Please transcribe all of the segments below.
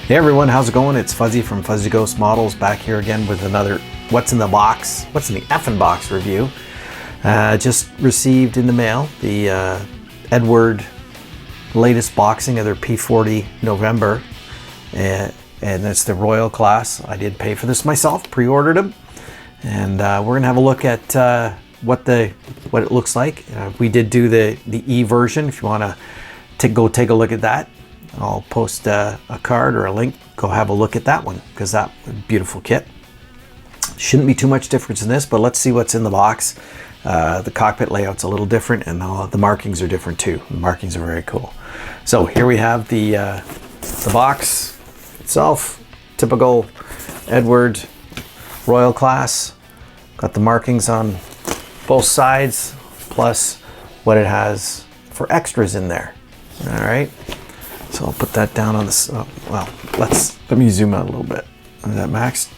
Hey everyone, how's it going? It's Fuzzy from Fuzzy Ghost Models back here again with another What's in the effing box review. Just received in the mail the Eduard latest boxing of their P40 November, and it's the Royal Class. I did pay for this myself, pre-ordered them, and we're gonna have a look at what it looks like. We did do the E version. If you want to go take a look at that, I'll post a card or a link. Go have a look at that one, because that beautiful kit. Shouldn't be too much difference in this, but let's see what's in the box. The cockpit layout's a little different, and the markings are different too. The markings are very cool. So here we have the box itself. Typical Eduard Royal Class. Got the markings on both sides, plus what it has for extras in there. All right. So I'll put that down on this. Well, let me zoom out a little bit. Is that maxed?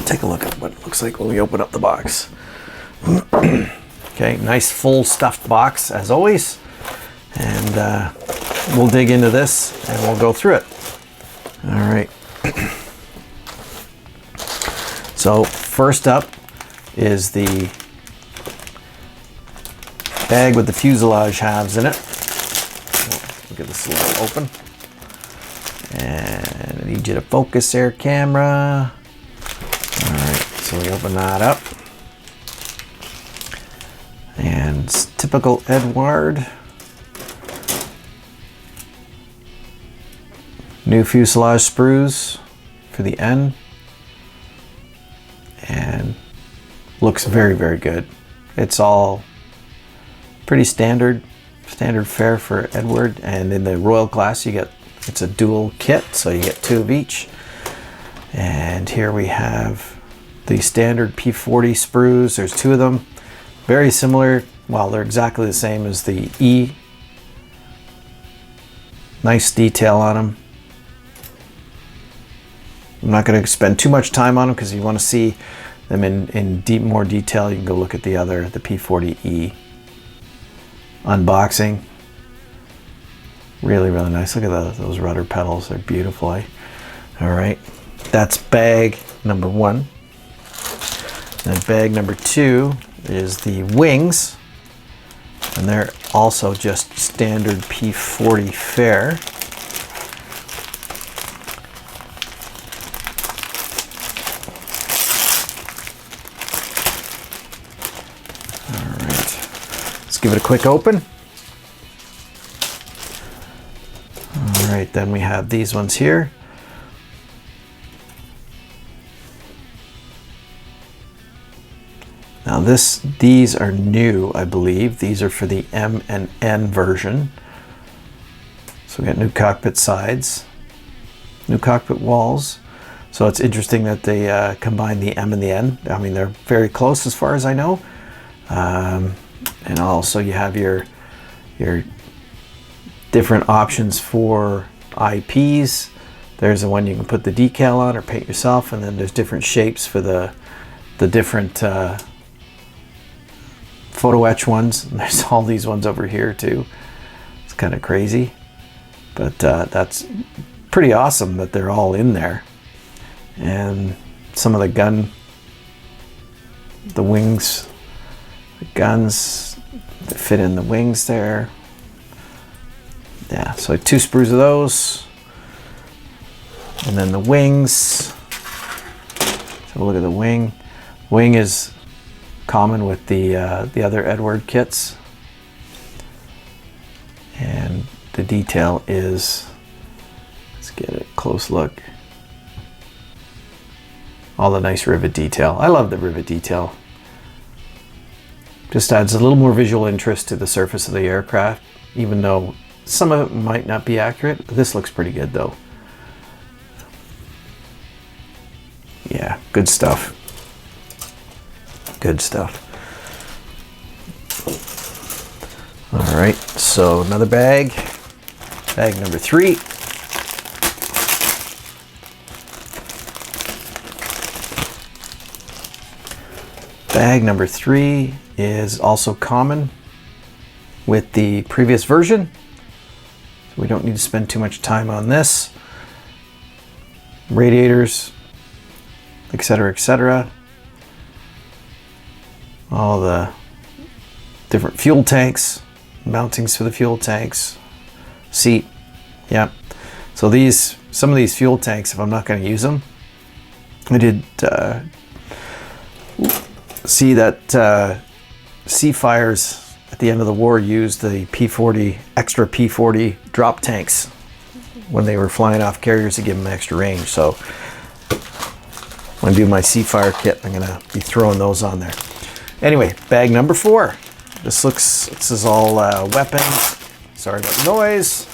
Take a look at what it looks like when we open up the box. Okay, nice full stuffed box as always. And we'll dig into this and we'll go through it. All right. So first up is the bag with the fuselage halves in it. Get this a little open, and I need you to focus there, camera. All right, so we open that up, and it's typical Eduard. New fuselage sprues for the N, and looks very, very good. It's all pretty standard fare for Eduard, and in the Royal Class it's a dual kit, so you get two of each. And here we have the standard P40 sprues. There's two of them, very similar. Well, they're exactly the same as the E. Nice detail on them. I'm not going to spend too much time on them, because if you want to see them in more detail, you can go look at the P40E unboxing. Really, really nice. Look at those rudder pedals. They're beautiful, eh? All right, that's bag number one. And bag number two is the wings, and they're also just standard P40 fare. Give it a quick open. All right, then we have these ones here. Now these are new, I believe. These are for the M and N version. So we got new cockpit sides, new cockpit walls. So it's interesting that they combine the M and the N. I mean, they're very close as far as I know. And also you have your different options for IPs. There's the one you can put the decal on or paint yourself, and then there's different shapes for the different Photo-etch ones. And there's all these ones over here too. It's kind of crazy, but that's pretty awesome that they're all in there. And some of the wings, the guns, they fit in the wings there. Yeah, so two sprues of those. And then the wings. Let's have a look at the wing. Wing is common with the other Eduard kits. And the detail is, let's get a close look. All the nice rivet detail. I love the rivet detail. Just adds a little more visual interest to the surface of the aircraft, even though some of it might not be accurate. This looks pretty good though. Yeah, good stuff. Good stuff. All right, so another bag. Bag number three. Bag number three is also common with the previous version. So we don't need to spend too much time on this. radiators, etc., etc. All the different fuel tanks, mountings for the fuel tanks, seat. Yeah. So some of these fuel tanks, if I'm not going to use them, I did see that sea fires at the end of the war used the extra P40 drop tanks when they were flying off carriers to give them extra range. So when I do my sea fire kit, I'm going to be throwing those on there. Anyway, bag number 4. This is all weapons. Sorry about the noise.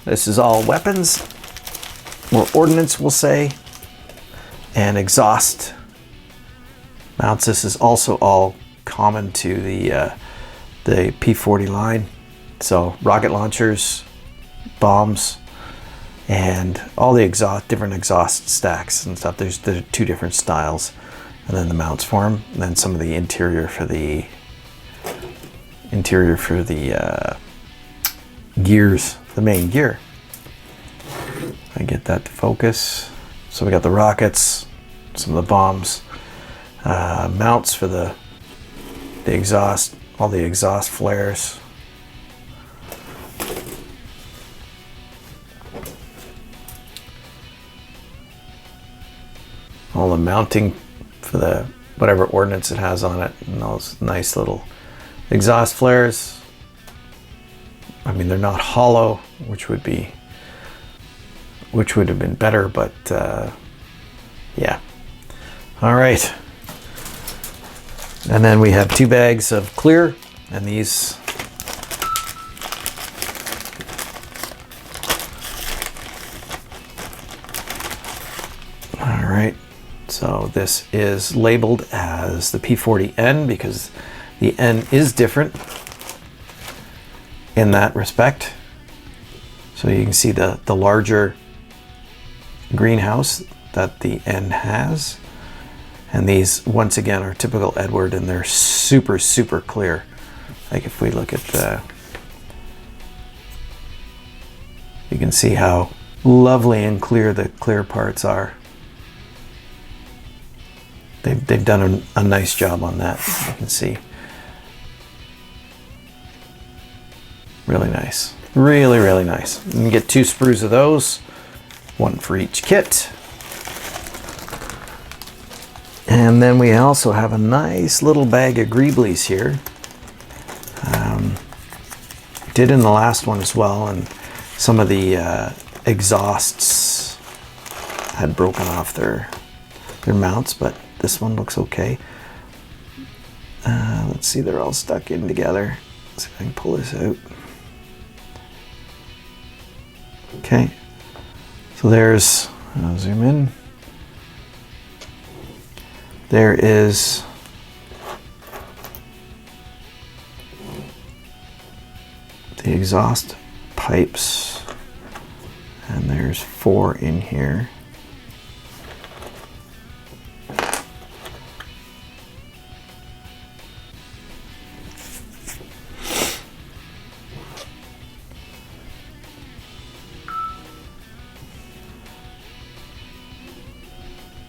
This is all weapons, or ordnance we'll say, and exhaust mounts. This is also all common to the P40 line. So rocket launchers, bombs, and all the different exhaust stacks and stuff. There's 2 different styles, and then the mounts for them, and then some of the interior for the gears, the main gear. I get that to focus. So we got the rockets, some of the bombs, mounts for the exhaust, all the exhaust flares. All the mounting for the whatever ordnance it has on it, and those nice little exhaust flares. I mean, they're not hollow, which would have been better, but yeah. All right. And then we have 2 bags of clear, and these all right. So this is labeled as the P40N because the N is different in that respect. So you can see the larger greenhouse that the N has. And these, once again, are typical Eduard, and they're super, super clear. Like if we look at you can see how lovely and clear the clear parts are. They've done a nice job on that, you can see. Really nice. Really, really nice. You can get 2 sprues of those, 1 for each kit. And then we also have a nice little bag of greeblies here. Did in the last one as well, and some of the exhausts had broken off their mounts, but this one looks okay. Let's see, they're all stuck in together. Let's see if I can pull this out. Okay, so I'll zoom in. There is the exhaust pipes, and there's 4 in here.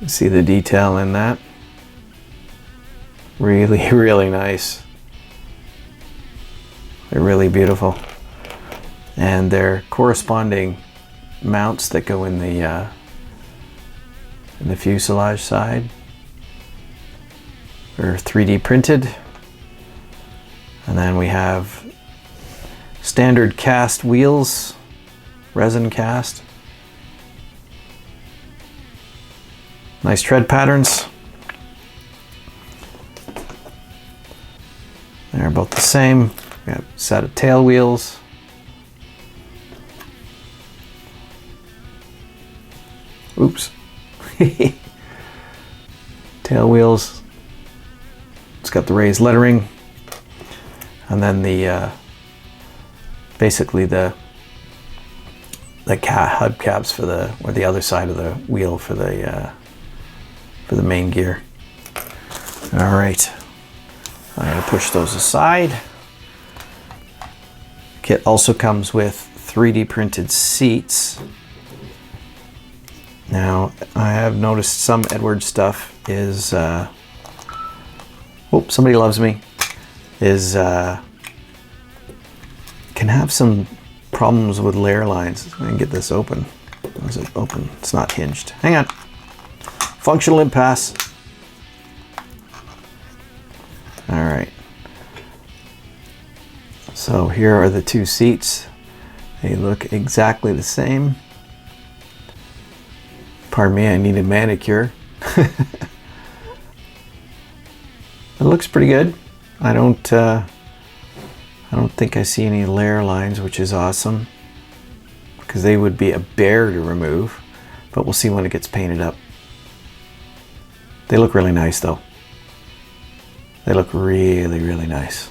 See the detail in that? Really, really nice. They're really beautiful. And they're corresponding mounts that go in the fuselage side. They're 3D printed. And then we have standard cast wheels, resin cast. Nice tread patterns. They're about the same. We have a set of tail wheels. Oops. Tail wheels. It's got the raised lettering. And then the basically the hubcaps for the other side of the wheel for the main gear. All right, I'm going to push those aside. Kit also comes with 3D printed seats. Now, I have noticed some Eduard stuff is, oh, somebody loves me, is, can have some problems with layer lines. Let me get this open. Or is it open? It's not hinged. Hang on. Functional impasse. All right. So here are the two seats. They look exactly the same. Pardon me, I need a manicure. It looks pretty good. I don't think I see any layer lines, which is awesome, because they would be a bear to remove, but we'll see when it gets painted up. They look really nice though. They look really, really nice.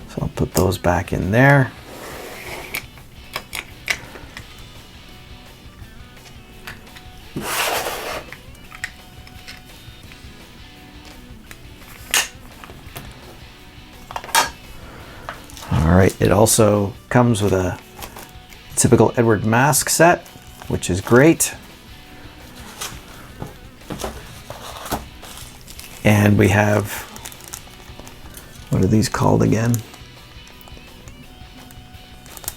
So I'll put those back in there. All right, it also comes with a typical Eduard mask set, which is great. And we have, what are these called again?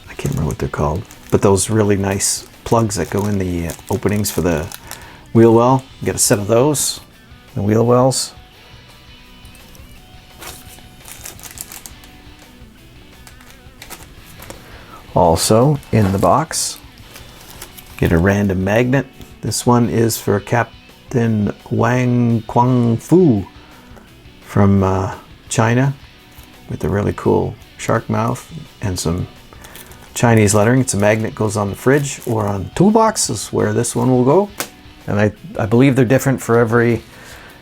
I can't remember what they're called, but those really nice plugs that go in the openings for the wheel well. You get a set of those, the wheel wells. Also in the box, get a random magnet. This one is for Captain Wang Guangfu from China, with a really cool shark mouth and some Chinese lettering. It's a magnet, goes on the fridge or on toolboxes, where this one will go. And I believe they're different for every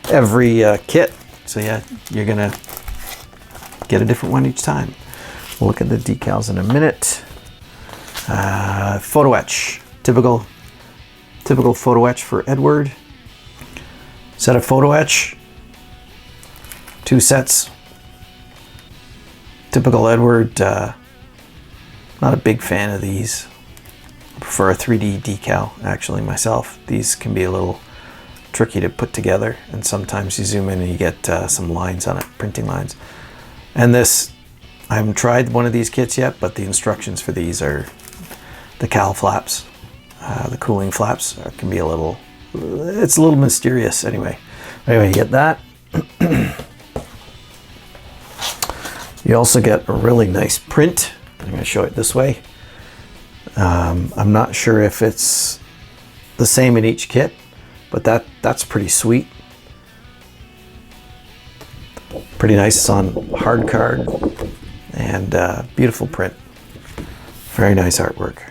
kit. So yeah, you're gonna get a different one each time. We'll look at the decals in a minute. Photo-etch, typical photo-etch for Eduard. Set of photo-etch, 2 sets. Typical Eduard, not a big fan of these. I prefer a 3D decal, actually, myself. These can be a little tricky to put together, and sometimes you zoom in and you get some lines on it, printing lines. And this, I haven't tried one of these kits yet, but the instructions for these are the cal flaps, the cooling flaps can be a little, it's a little mysterious anyway. Anyway, you get that. You also get a really nice print. I'm going to show it this way. I'm not sure if it's the same in each kit, but that's pretty sweet. Pretty nice. It's on hard card, and beautiful print. Very nice artwork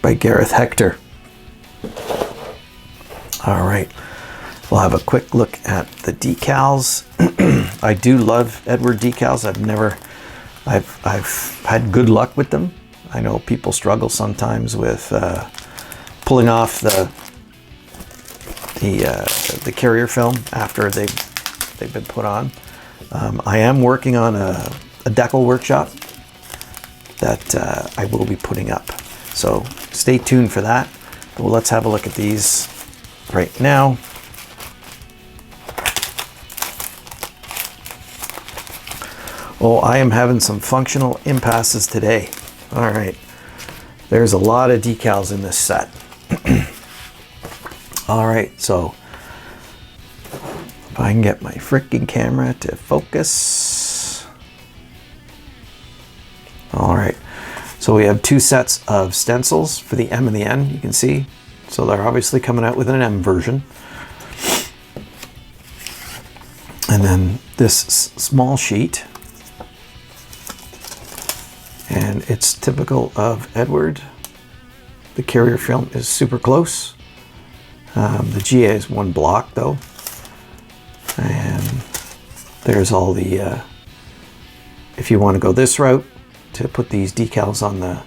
by Gareth Hector. All right, we'll have a quick look at the decals. I do love Eduard decals. I've had good luck with them. I know people struggle sometimes with pulling off the carrier film after they've been put on. I am working on a Decal workshop that I will be putting up. So stay tuned for that. But let's have a look at these right now. Oh, I am having some functional impasses today. All right, there's a lot of decals in this set. All right, so if I can get my freaking camera to focus. All right. So we have 2 sets of stencils for the M and the N, you can see. So they're obviously coming out with an M version. And then this small sheet. And it's typical of Eduard. The carrier film is super close. The GA is 1 block though. And there's all the, if you want to go this route, to put these decals on the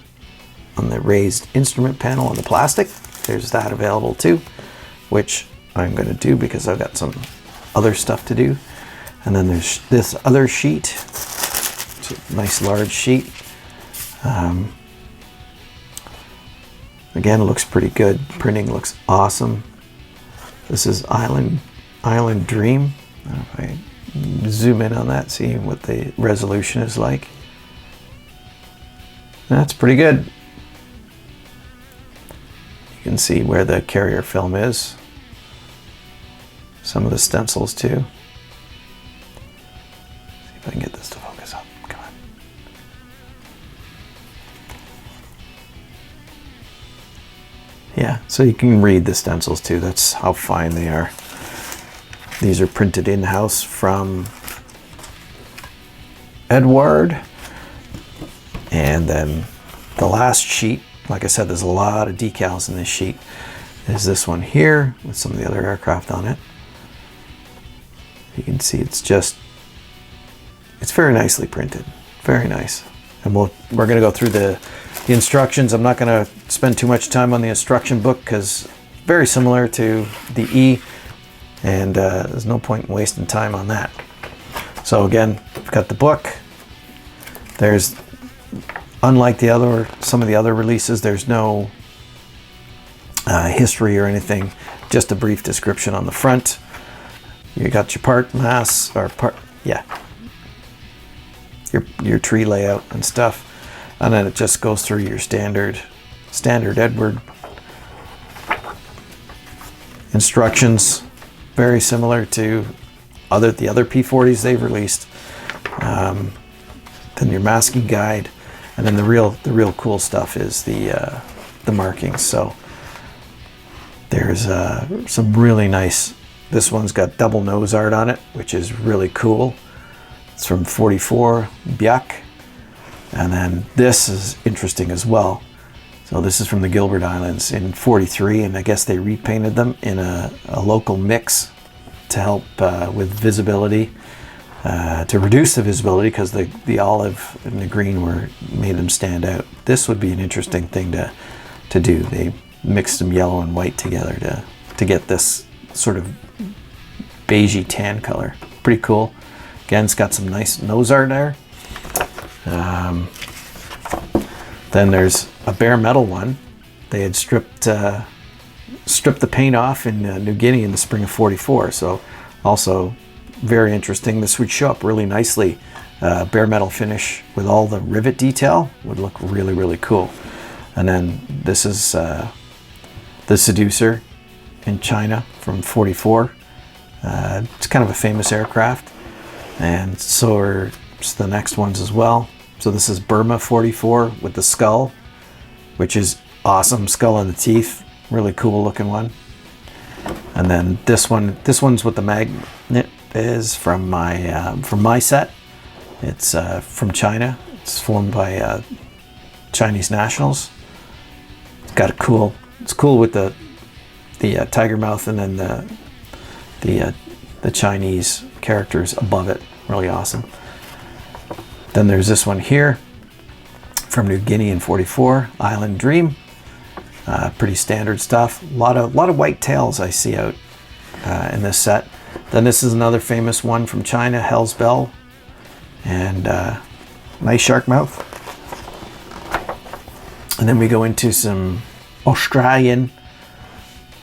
raised instrument panel on the plastic, there's that available too, which I'm going to do because I've got some other stuff to do. And then there's this other sheet. It's a nice large sheet. Again, it looks pretty good. Printing looks awesome. This is Island Dream. I don't know if I zoom in on that, see what the resolution is like. That's pretty good. You can see where the carrier film is. Some of the stencils too. See if I can get this to focus up. Come on. Yeah, so you can read the stencils too. That's how fine they are. These are printed in-house from Eduard. And then the last sheet, like I said, there's a lot of decals in this sheet, is this one here with some of the other aircraft on it. You can see it's very nicely printed, very nice. And we're going to go through the instructions. I'm not going to spend too much time on the instruction book because very similar to the E, and there's no point in wasting time on that. So again, we've got the book. There's, unlike some of the other releases, there's no history or anything, just a brief description on the front. You got your part mass, or your tree layout and stuff, and then it just goes through your standard Eduard instructions, very similar to the other P40s they've released. Then your masking guide, and then the real cool stuff is the markings. So there's some really nice. This one's got double nose art on it, which is really cool. It's from 44 Biak, and then this is interesting as well. So this is from the Gilbert Islands in 43, and I guess they repainted them in a local mix to help with visibility. To reduce the visibility, because the olive and the green made them stand out. This would be an interesting thing to do. They mixed some yellow and white together to get this sort of beigey tan color. Pretty cool. Again, it's got some nice nose art there. Then there's a bare metal one. They had stripped the paint off in New Guinea in the spring of 44. So also very interesting. This would show up really nicely. Bare metal finish with all the rivet detail would look really, really cool. And then this is the Seducer in China from 44. It's kind of a famous aircraft, and so are the next ones as well. So this is Burma 44 with the skull, which is awesome. Skull and the teeth, really cool looking one. And then this one's with the magnet is from my set. It's from China. It's formed by Chinese nationals. It's cool with the tiger mouth, and then the Chinese characters above it. Really awesome. Then there's this one here from New Guinea in 44, Island Dream. Pretty standard stuff. A lot of white tails I see out in this set. Then this is another famous one from China, Hell's Bell, and nice shark mouth. And then we go into some Australian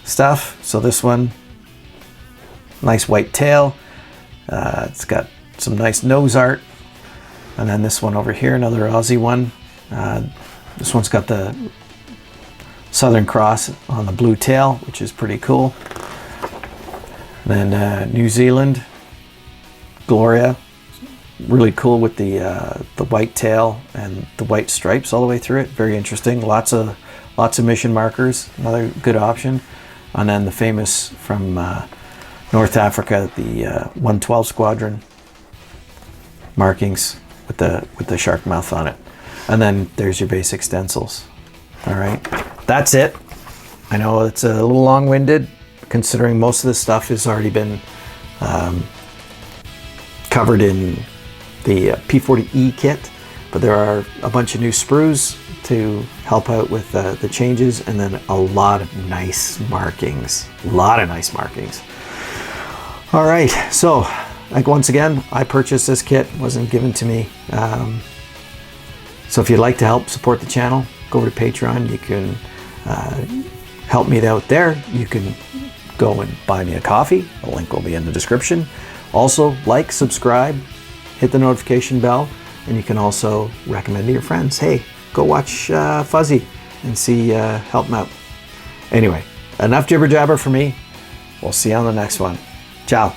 stuff. So this one, nice white tail. It's got some nice nose art. And then this one over here, another Aussie one. This one's got the Southern Cross on the blue tail, which is pretty cool. And then New Zealand, Gloria, really cool with the white tail and the white stripes all the way through it. Very interesting. Lots of mission markers. Another good option. And then the famous from North Africa, the 112 Squadron markings with the shark mouth on it. And then there's your basic stencils. All right, that's it. I know it's a little long-winded, considering most of this stuff has already been covered in the P40E kit, but there are a bunch of new sprues to help out with the changes, and then a lot of nice markings. All right, so like once again, I purchased this kit, wasn't given to me. So if you'd like to help support the channel, go over to Patreon. You can help me out there, you can go and buy me a coffee. The link will be in the description. Also, like, subscribe, hit the notification bell, and you can also recommend to your friends, hey, go watch Fuzzy and see, help him out. Anyway, enough jibber jabber for me. We'll see you on the next one. Ciao.